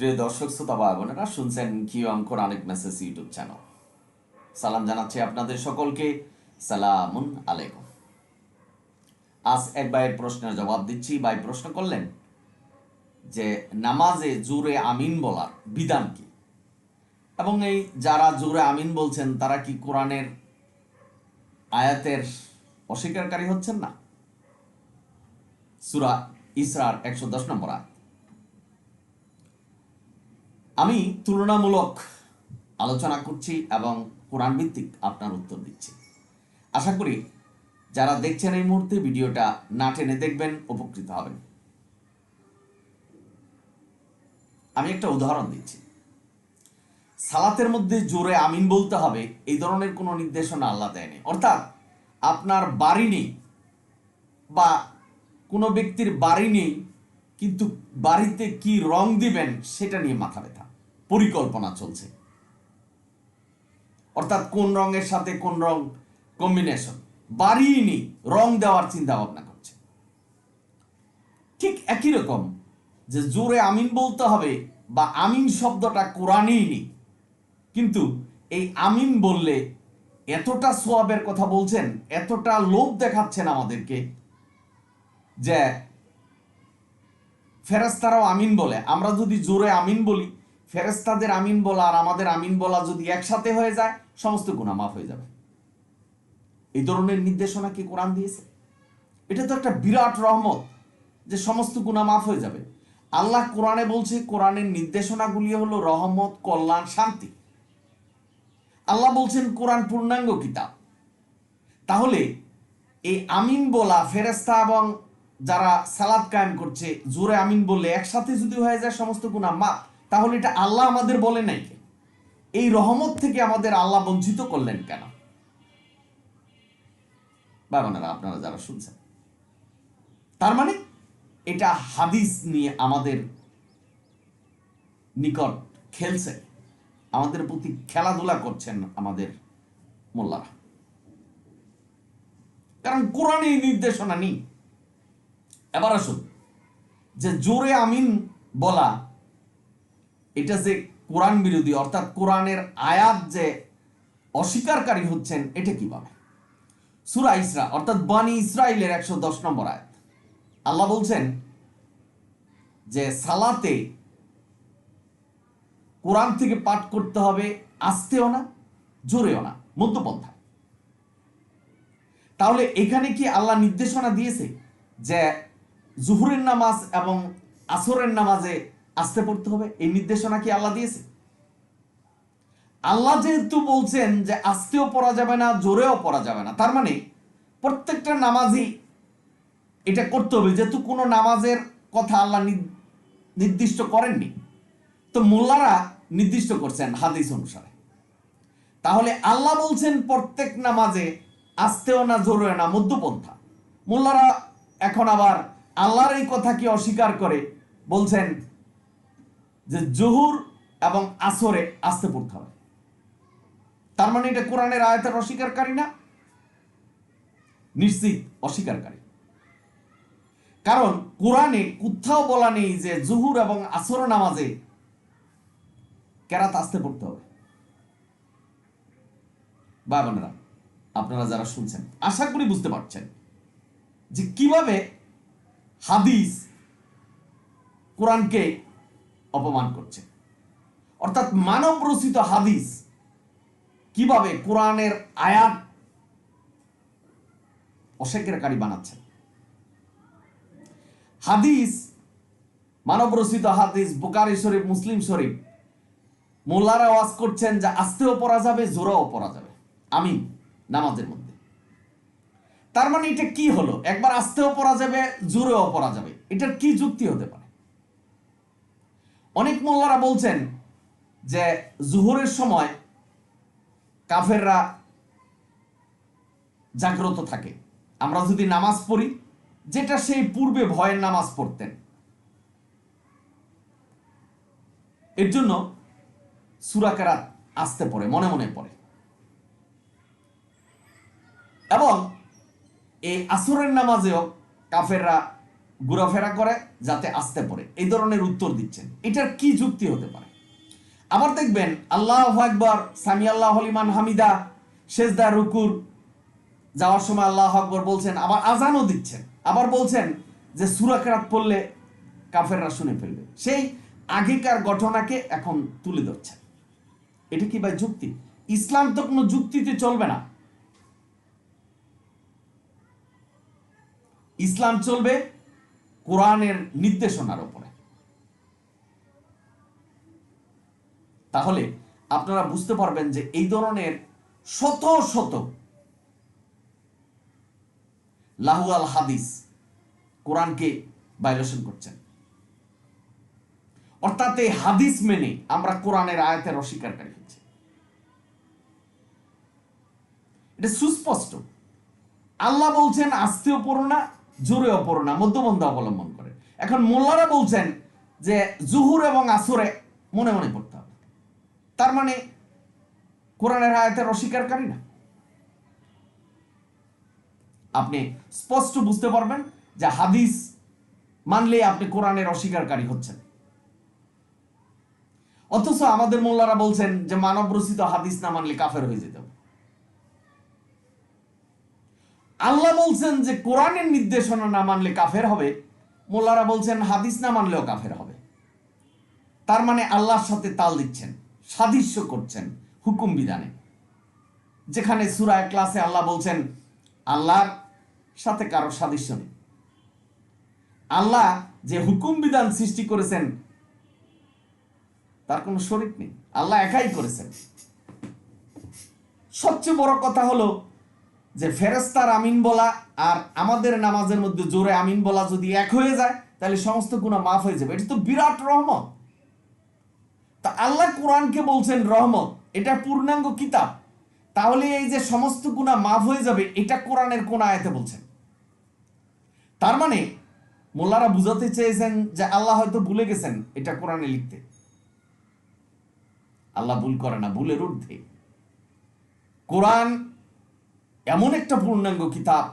প্রিয় দর্শক শ্রোতা ভাই বোনেরা, শুনছেন QM Quranic message YouTube channel. সালাম জানাচ্ছি আপনাদের সকলকে। সালামুন আলাইকুম। আজ এক ভাইয়ের প্রশ্নের জবাব দিচ্ছি। ভাই প্রশ্ন করলেন যে নামাজে জোরে আমিন বলার বিধান কি, এবং এই যারা জোরে আমিন বলছেন তারা কি কোরআনের আয়াতের অস্বীকারী হচ্ছেন না? সূরা ইসরার 110 নম্বর আয়াত। আমি তুলনামূলক আলোচনা করছি এবং কোরআন ভিত্তিক আপনার উত্তর দিচ্ছি। আশা করি যারা দেখছেন এই মুহূর্তে ভিডিওটা না টেনে দেখবেন, উপকৃত হবেন। আমি একটা উদাহরণ দিচ্ছি। সালাতের মধ্যে জোরে আমিন বলতে হবে এই ধরনের কোনো নির্দেশনা আল্লাহ দেয়নি। অর্থাৎ আপনার বাড়ি নেই বা কোনো ব্যক্তির বাড়ি নেই, কিন্তু বাড়িতে কি রং দিবেন সেটা নিয়ে মাথা ব্যথা, পরিকল্পনা চলছে। অর্থাৎ কোন রঙের সাথে কোন রং কম্বিনেশন, বাড়ি নেই, রং দেওয়ার চিন্তা ভাবনা করছে। ঠিক একই রকম যে জোরে আমিন বলতে হবে বা আমিন শব্দটা কোরআনেই নেই, কিন্তু এই আমিন বললে এতটা সোয়াবের কথা বলছেন, এতটা লোভ দেখাচ্ছেন আমাদেরকে যে ফেরেশতারাও আমিন বলে। আমরা যদি জোরে আমিন বলি, ফেরেশতাদের আমিন বলা আর আমাদের আমিন বলা যদি একসাথে হয়ে যায়, সমস্ত গুনাহ মাফ হয়ে যাবে। এই ধরনের নির্দেশনা কি কোরআন দিয়েছে? এটা তো একটা বিরাট রহমত যে সমস্ত গুনাহ মাফ হয়ে যাবে। আল্লাহ কোরআনে বলছে, কোরআনের নির্দেশনাগুলি হলো রহমত, কল্যাণ, শান্তি। আল্লাহ বলছেন কোরআন পূর্ণাঙ্গ কিতাব। তাহলে এই আমিন বলা ফেরেশতা এবং যারা সালাত কায়েম করছে জোরে আমিন বললে একসাথে যদি হয়ে যায় সমস্ত গুনাহ মাফ, তাহলে এটা আল্লাহ আমাদের বলে নাই? এই রহমত থেকে আমাদের আল্লাহ বঞ্চিত করলেন কেন? বাবানারা, আপনারা যারা শুনছেন, তার মানে এটা হাদিস নিয়ে আমাদের নিকট খেলছে, আমাদের প্রতি খেলাধুলা করছেন আমাদের মোল্লারা। কারণ কোরআনে এই নির্দেশনা নেই। এবার আসুন, যে জোরে আমিন বলা এটা যে কোরআন বিরোধী, অর্থাৎ কোরআনের আয়াত যে অস্বীকারী হচ্ছেন, এটা কিভাবে? সূরা ইসরা অর্থাৎ বনী ইসরাইলের 110 নম্বর আয়াত। আল্লাহ বলছেন যে সালাতে কোরআন থেকে পাঠ করতে হবে আস্তেও না, জোরেও না, মধ্যপন্থা। তাহলে এখানে কি আল্লাহ নির্দেশনা দিয়েছে যে জুহুরের নামাজ এবং আসরের নামাজে আস্তে পড়তে হবে? এই নির্দেশনা কি আল্লাহ দিয়েছে? আল্লাহ যেহেতু বলছেন যে আস্তেও পড়া যাবে না, জোরেও পড়া যাবে না, তার মানে প্রত্যেকটা নামাজই এটা করতে হবে, যেহেতু কোনো নামাজের কথা আল্লাহ নির্দিষ্ট করেননি, তো মোল্লারা নির্দিষ্ট করছেন হাদিস অনুসারে। তাহলে আল্লাহ বলছেন প্রত্যেক নামাজে আস্তেও না, জোরেও না, মধ্যপন্থা। মোল্লারা এখন আবার আল্লাহর এই কথা কি অস্বীকার করে বলছেন যে জোহর এবং আসরে আস্তে পড়তে হবে। তার মানে এটা কোরআনের আয়াতের অস্বীকারী না? নিশ্চিত অস্বীকারী। কারণ কোরআনে কোথাও বলা নেই যে জোহর এবং আসর নামাজে কেরাত আস্তে পড়তে হবে। ভাই বোনেরা, আপনারা যারা শুনছেন, আশা করি বুঝতে পারছেন যে কিভাবে হাদিস কোরআনকে অপমান করছে। অর্থাৎ মানব রচিত হাদিস কিভাবে কোরআনের আয়াত অস্বীকারী বানাচ্ছে। হাদিস, মানব রচিত হাদিস, বুখারী শরীফ, মুসলিম শরীফ, মোল্লারা ওয়াজ করছেন যে আস্তেও পড়া যাবে, জোরেও পড়া যাবে আমিন নামাজের মধ্যে। তার মানে এটা কি হলো? একবার আস্তেও পড়া যাবে, জোরেও পড়া যাবে, এটার কি যুক্তি হতে পারে? অনেক মোল্লারা বলছেন যে জোহরের সময় কাফেররা জাগ্রত থাকে, আমরা যদি নামাজ পড়ি, যেটা সেই পূর্বে ভয়ের নামাজ পড়তেন, এর জন্য সূরা কেরাত আস্তে পড়ে, মনে মনে পড়ে। এবং এই আসরের নামাজেও কাফেররা ঘোরাফেরা করে যাতে আসতে পারে, এই ধরনের উত্তর দিচ্ছেন। এটার কি যুক্তি হতে পারে? আবার দেখবেন আল্লাহু আকবার, সামি আল্লাহু লিমান হামিদা, সেজদা রুকুর যাওয়ার সময় আল্লাহু আকবার বলছেন, আবার আজানও দিচ্ছেন, আবার বলছেন যে সূরা কেরাত পড়লে কাফেররা শুনে ফেলবে। সেই আগেকার ঘটনাকে এখন তুলে ধরছেন। এটা কি ভাই যুক্তি? ইসলাম তো কোনো যুক্তিতে চলবে না। ইসলাম চলবে কোরআনের নির্দেশনার উপরে। তাহলে আপনারা বুঝতে পারবেন যে এই ধরনের শত শত লাহুয়াল হাদিস কোরআনকে ভায়োলেশন করছেন। অর্থাৎ এই হাদিস মেনে আমরা কোরআনের আয়াতের অস্বীকারী হচ্ছি। এটা সুস্পষ্ট। আল্লাহ বলছেন আস্তেও পড়ো না, জোরেও পড়ো না, মধ্যবন্ধ অবলম্বন করে। এখন মোল্লারা বলছেন যে জুহুর এবং আসরে মনে মনে পড়তে হবে। তার মানে কোরআনের আয়াতের অস্বীকারী না। আপনি স্পষ্ট বুঝতে পারবেন যে হাদিস মানলে আপনি কোরআনের অস্বীকারী হচ্ছেন। অথচ আমাদের মোল্লারা বলছেন যে মানব রচিত হাদিস না মানলে কাফের হয়ে যেতে হবে। আল্লাহ বলছেন যে কোরআনের নির্দেশনা না মানলে কাফের হবে, মোল্লারা বলছেন হাদিস না মানলেও কাফের হবে। তার মানে আল্লাহর সাথে তাল দিচ্ছেন, সাদৃশ্য করছেন হুকুম বিধানে। যেখানে সূরা ইখলাসে আল্লাহ বলছেন আল্লাহর সাথে কারো সাদৃশ্য নেই। আল্লাহ যে হুকুম বিধান সৃষ্টি করেছেন তার কোনো শরীক নেই, আল্লাহ একাই করেছেন। সবচেয়ে বড় কথা হলো যে ফেরেশতার আমিন বলা আর আমাদের নামাজের মধ্যে জোরে আমিন বলা যদি এক হয়ে যায় তাহলে সমস্ত গুনাহ মাফ হয়ে যাবে। এটা তো বিরাট রহমত। তা আল্লাহ কোরআনকে বলছেন রহমত, এটা পূর্ণাঙ্গ কিতাব। তাহলে এই যে সমস্ত গুনাহ মাফ হয়ে যাবে, এটা কোরআনের কোন আয়াতে বলছেন? তার মানে মোল্লারা বুঝাতে চেয়েছেন যে আল্লাহ হয়তো ভুলে গেছেন এটা কোরআনে লিখতে। আল্লাহ ভুল করে না, ভুলের ঊর্ধ্বে। কোরআন এমন একটা পূর্ণাঙ্গ কিতাব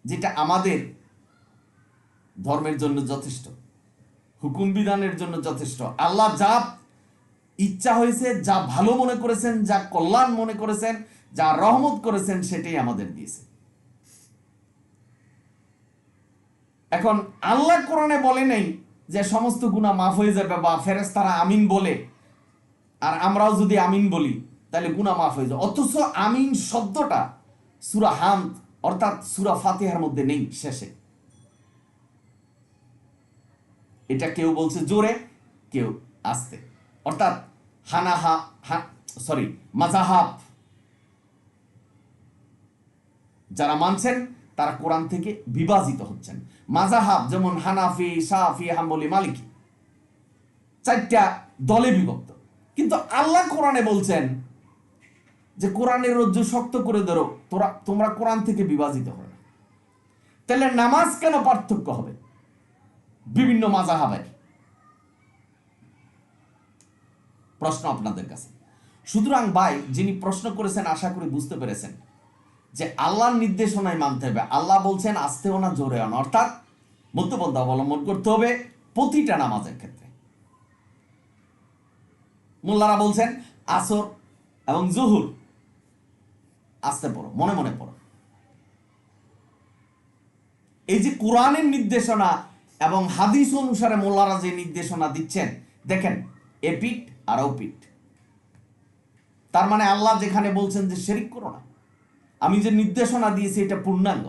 যেটা আমাদের ধর্মের জন্য যথেষ্ট, হুকুম বিধানের জন্য যথেষ্ট। আল্লাহ যা ইচ্ছা হয়েছে, যা ভালো মনে করেছেন, যা কল্যাণ মনে করেছেন, যা রহমত করেছেন, সেটাই আমাদের দিয়েছে। এখন আল্লাহ কোরআনে বলে নেই যে সমস্ত গুনাহ মাফ হয়ে যাবে, বা ফেরেশতারা আমিন বলে আর আমরাও যদি আমিন বলি তাহলে গুনাহ মাফ হয়ে যাবে। অথচ আমিন শব্দটা সূরা হামদ অর্থাৎ সূরা ফাতিহার মধ্যে নেই, শেষে। এটা কেউ বলছে জোরে, কেউ আস্তে। অর্থাৎ মাযহাব যারা মানছেন তারা কোরআন থেকে বিভাজিত হচ্ছেন। মাযহাব যেমন হানাফি, শাফি, হাম্বলি, মালিকি, 4টা দলে বিভক্ত। কিন্তু আল্লাহ কোরআনে বলছেন যে কোরআনের রজ্জু শক্ত করে ধরো, তোমরা কোরআন থেকে বিভাজিত হবে না। তাহলে নামাজ কেন পার্থক্য হবে বিভিন্ন মাযহাবের? প্রশ্ন আপনাদের কাছে। সুতরাং ভাই, যিনি প্রশ্ন করেছেন আশা করি বুঝতে পেরেছেন যে আল্লাহর নির্দেশনায় মানতে হবে। আল্লাহ বলছেন আস্তেও না, জোরেও না, অর্থাৎ মধ্যপন্থা অবলম্বন করতে হবে প্রতিটা নামাজের ক্ষেত্রে। মোল্লারা বলছেন আসর এবং জুহুর আস্তে পড়ো, মনে মনে পড়ো। এই যে কোরআনের নির্দেশনা এবং হাদিস অনুসারে মোল্লারা যে নির্দেশনা দিচ্ছেন, দেখেন এপিট আর ওপিট। তার মানে আল্লাহ যেখানে বলছেন যে শিরক করো না, আমি যে নির্দেশনা দিয়েছি এটা পূর্ণাঙ্গ,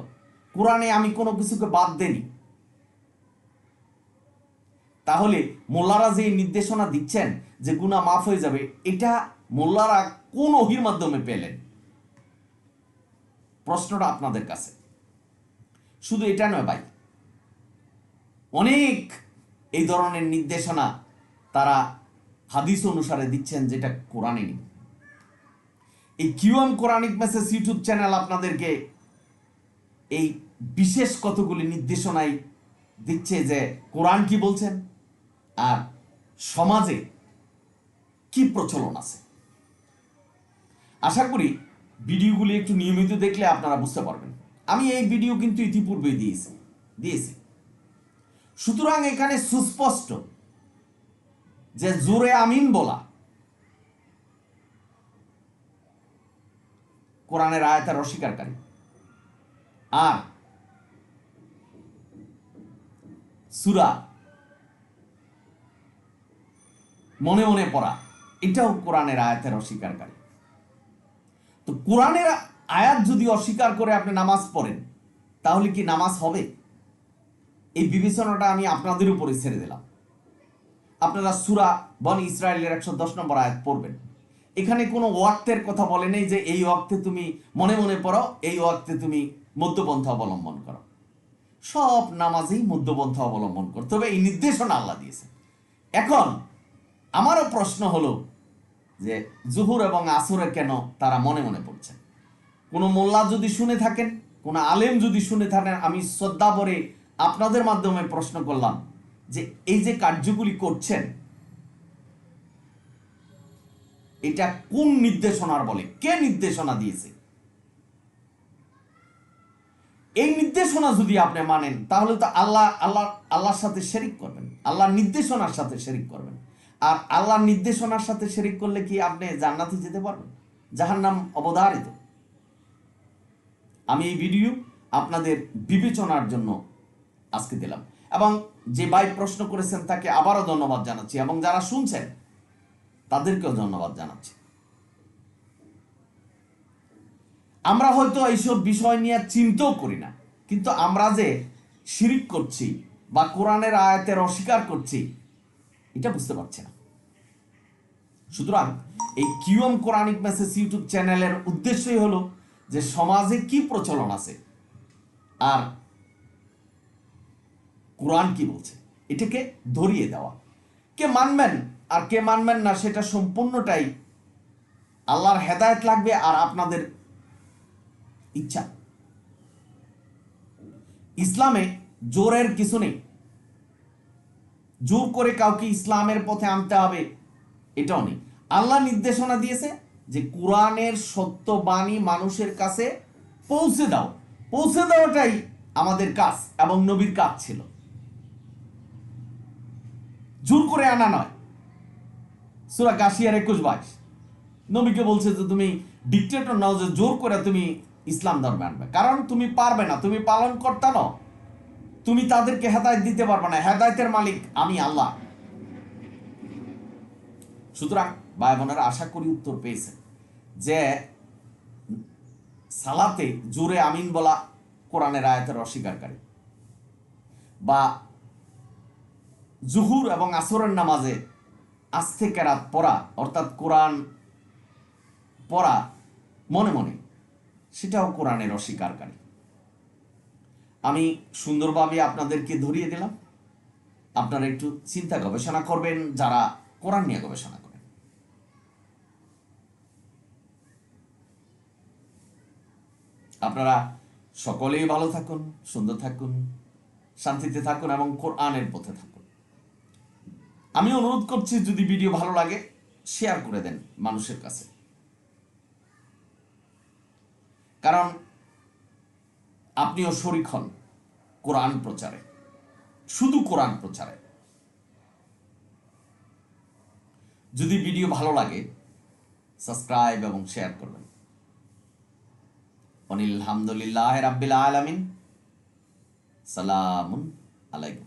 কোরআনে আমি কোনো কিছুকে বাদ দেইনি। তাহলে মোল্লারা যে নির্দেশনা দিচ্ছেন যে গুনাহ মাফ হয়ে যাবে, এটা মোল্লারা কোন ওহীর মাধ্যমে পেলেন? প্রশ্নটা আপনাদের কাছে। শুধু এটা নয় ভাই, অনেক এই ধরনের নির্দেশনা তারা হাদিস অনুসারে দিচ্ছেন যেটা কোরআনে নেই। এই QM Quranic message YouTube channel আপনাদেরকে এই বিশেষ কতগুলি নির্দেশনাই দিচ্ছে যে কোরআন কি বলছেন আর সমাজে কি প্রচলন আছে। আশা করি ভিডিওগুলি একটু নিয়মিত দেখলে আপনারা বুঝতে পারবেন। আমি এই ভিডিও কিন্তু ইতিপূর্বেই দিয়েছি, দিয়েছে। সুতরাং এখানে সুস্পষ্ট যে জোরে আমিন বলা কোরআনের আয়াতের অস্বীকারী, আর সূরা মনে মনে পড়া এটাও কোরআনের আয়াতের অস্বীকারী। তো কোরআনের আয়াত যদি অস্বীকার করে আপনি নামাজ পড়েন, তাহলে কি নামাজ হবে? এই বিবেচনাটা আমি আপনাদের উপরে ছেড়ে দিলাম। আপনারা সূরা বনী ইসরাইলের 110 নম্বর আয়াত পড়বেন। এখানে কোনো ওয়াক্তের কথা বলে নেই যে এই ওয়াক্তে তুমি মনে মনে পড়ো, এই ওয়াক্তে তুমি মধ্যপন্থা অবলম্বন করো। সব নামাজেই মধ্যপন্থা অবলম্বন করতে হবে, এই নির্দেশনা আল্লাহ দিয়েছে। এখন আমারও প্রশ্ন হলো যে জুহুর এবং আসরে কেন তারা মনে মনে পড়ছে? কোনো মোল্লা যদি শুনে থাকেন, কোনো আলেম যদি শুনে থাকেন, আমি শ্রদ্ধা ভরে আপনাদের মাধ্যমে প্রশ্ন করলাম যে এই যে কার্যগুলি করছেন, এটা কোন নির্দেশনার বলে? কে নির্দেশনা দিয়েছে? এই নির্দেশনা যদি আপনি মানেন, তাহলে তো আল্লাহর সাথে শিরিক করবেন, আল্লাহর নির্দেশনার সাথে শিরিক করবেন। আর আল্লাহর নির্দেশনার সাথে শিরিক করলে কি আপনি জান্নাতে যেতে পারবেন? জাহান্নাম অবধারিত। আমি এই ভিডিও আপনাদের বিবেচনার জন্য আজকে দিলাম, এবং যে ভাই প্রশ্ন করেছেন তাকে আবারও ধন্যবাদ জানাচ্ছি, এবং যারা শুনছেন তাদেরকেও ধন্যবাদ জানাচ্ছি। আমরা হয়তো এইসব বিষয় নিয়ে চিন্তাও করি না, কিন্তু আমরা যে শিরিক করছি বা কোরআনের আয়াতের অস্বীকার করছি, এটা বুঝতে পারছি না। সুতরাং এই কিউএম কোরআনিক মেসেজ ইউটিউব চ্যানেলের উদ্দেশ্যই হলো যে সমাজে কি প্রচলন আছে আর কোরআন কি বলছে এটাকে ধরিয়ে দেওয়া। কে মানবেন আর কে মানবেন না সেটা সম্পূর্ণটাই আল্লাহর হেদায়েত লাগবে আর আপনাদের ইচ্ছা। ইসলামে জোরের কিছু নেই, জোর করে কাউকে ইসলামের পথে আনতে হবে এটাও নেই। আল্লাহ নির্দেশনা দিয়েছে যে কোরআনের সত্য বাণী মানুষের কাছে পৌঁছে দাও, পৌঁছে দেওয়াটাই আমাদের কাজ এবং নবীর কাজ ছিল, জোর করে আনা নয়। সূরা গাশিয়ার 21-22 নবীকে বলছে যে তুমি ডিক্টেটর নাও যে জোর করে তুমি ইসলাম ধর্মে আনবে, কারণ তুমি পারবে না, তুমি পালন কর্তা নও, তুমি তাদেরকে হেদায়েত দিতে পারবে না, হেদায়েতের মালিক আমি আল্লাহ। সুতরাং ভাই বোনেরা, আশা করি উত্তর পেয়েছেন যে সালাতে জোরে আমিন বলা কোরআনের আয়াতের অস্বীকারী, বা জুহুর এবং আসরের নামাজে আস্তে কেরাত পড়া অর্থাৎ কোরআন পড়া মনে মনে, সেটাও কোরআনের অস্বীকারী। আমি সুন্দরভাবে আপনাদেরকে ধরিয়ে দিলাম, আপনারা একটু চিন্তা গবেষণা করবেন যারা কোরআন নিয়ে গবেষণা করেন। আপনারা সকলেই ভালো থাকুন, সুন্দর থাকুন, শান্তিতে থাকুন এবং কোরআনের পথে থাকুন। আমি অনুরোধ করছি যদি ভিডিও ভালো লাগে শেয়ার করে দেন মানুষের কাছে, কারণ আপনিও শরীক হন কোরআন প্রচারে, শুধু কোরআন প্রচারে। যদি ভিডিও ভালো লাগে সাবস্ক্রাইব এবং শেয়ার করবেন। আলহামদুলিল্লাহ রাব্বিল আলামিন। সালামুন আলাইকুম।